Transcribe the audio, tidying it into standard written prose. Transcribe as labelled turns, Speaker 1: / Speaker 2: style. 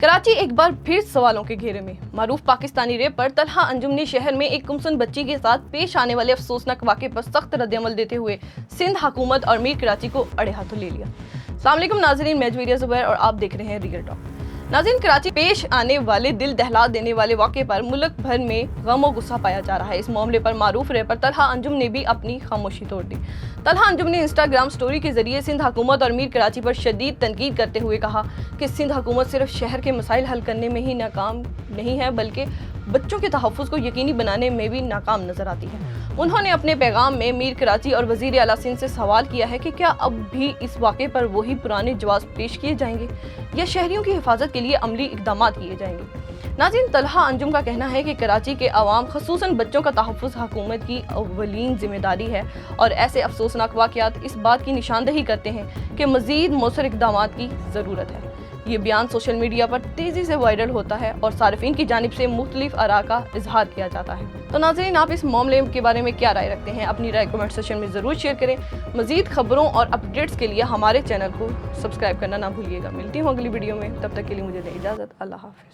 Speaker 1: कराची एक बार फिर सवालों के घेरे में। मारूफ पाकिस्तानी रैपर तलहा अंजुम ने शहर में एक गुमसुम बच्ची के साथ पेश आने वाले अफसोसनाक वाक़े पर सख्त रद्दअमल देते हुए सिंध हुकूमत और मीर कराची को अड़े हाथों ले लिया। अस्सलाम वालेकुम नाज़रीन, मैं जुवेरिया ज़ुबैर और आप देख रहे हैं रियल टॉक। नाज़रीन, कराची पेश आने वाले दिल दहला देने वाले वाक़े पर मुल्क भर में गम और गुस्सा पाया जा रहा है। इस मामले पर मारूफ रैपर तलहा अंजुम ने भी अपनी खामोशी तोड़ दी। तलहा अंजुम ने इंस्टाग्राम स्टोरी के जरिए सिंध हुकूमत और मीर कराची पर शदीद तनकीद करते हुए कहा कि सिंध हुकूमत सिर्फ शहर के मसाइल हल करने में ही नाकाम नहीं है, बल्कि बच्चों के तहफ़्फ़ुज़ को यकीनी बनाने में भी नाकाम नजर आती है। उन्होंने अपने पैगाम में मीर कराची और वज़ीर आला सिंध से सवाल किया है कि क्या अब भी इस वाक़े पर वही पुराने जवाब पेश किए जाएंगे या शहरियों की हिफाजत के लिए अमली इक़दाम किए जाएंगे। नाज़रीन, तलहा अंजुम का कहना है कि कराची के अवाम ख़ुसूसन बच्चों का तहफ़्फ़ुज़ हुकूमत की अव्वलीन ज़िम्मेदारी है और ऐसे अफसोसनाक वाक़यात इस बात की निशानदही करते हैं कि मज़ीद मौसर इक़दाम की ज़रूरत है। ये बयान सोशल मीडिया पर तेज़ी से वायरल होता है और सारिफीन की जानिब से मुख्तलिफ आरा का इजहार किया जाता है। तो नाज़रीन, आप इस मामले के बारे में क्या राय रखते हैं? अपनी राय कमेंट सेक्शन में ज़रूर शेयर करें। मज़ीद खबरों और अपडेट्स के लिए हमारे चैनल को सब्सक्राइब करना ना भूलिएगा। मिलती हूँ अगली वीडियो में, तब तक के लिए मुझे दें इजाज़त। अल्लाह हाफ़िज़।